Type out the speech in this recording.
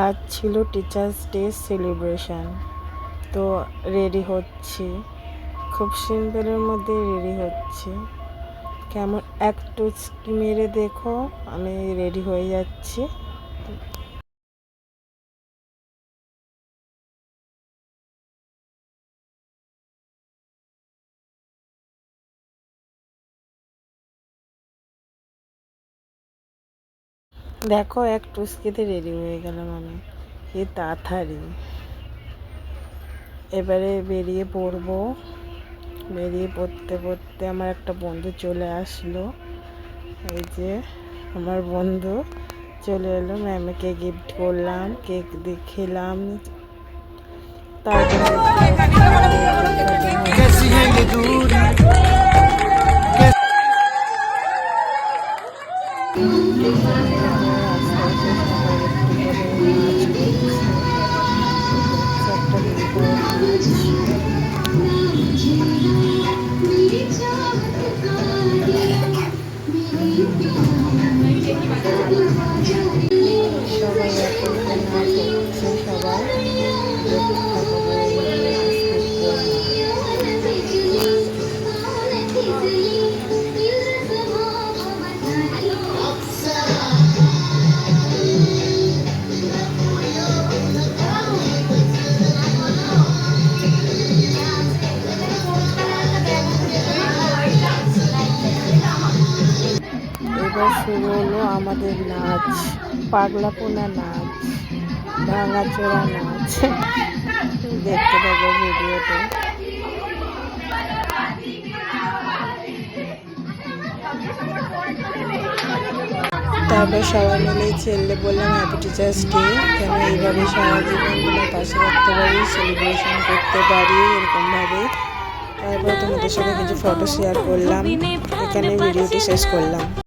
আজ ছিল teachers day celebration. তো রেডি হচ্ছি, খুব সিম্পলের মধ্যে রেডি হচ্ছি। কেমন একটু মেরে দেখো, আমি রেডি হয়ে যাচ্ছি। দেখো এক টুস্কিতে রেডি হয়ে গেলাম আমি, কি তাড়াতাড়ি। এবারে বেরিয়ে পড়বো। বেরিয়ে পড়তে পড়তে আমার একটা বন্ধু চলে আসলো। এই যে আমার বন্ধু চলে এলো, ম্যামকে গিফট করলাম, কেক দিয়ে খেলাম। তারপরে সবাই এখন নাচ হচ্ছে, সবাই দেখতে থাকো, স্কিপ করো না। এবার শুরু হলো আমাদের নাচ, পাগলাপোনা নাচ, ভাঙাচোরা নাচ। দেখতে থাকো ভিডিওতে। তারপর সবাই মিলে ছেলে বললাম হ্যাপি টিচার্স ডে, যেন এইভাবে সারা জীবন তোমার পাশে রাখতে পারি, সেলিব্রেশন করতে পারি এরকমভাবে। তারপর তোমাদের সাথে কিছু ফটো শেয়ার করলাম, এখানে ভিডিওটি শেষ করলাম।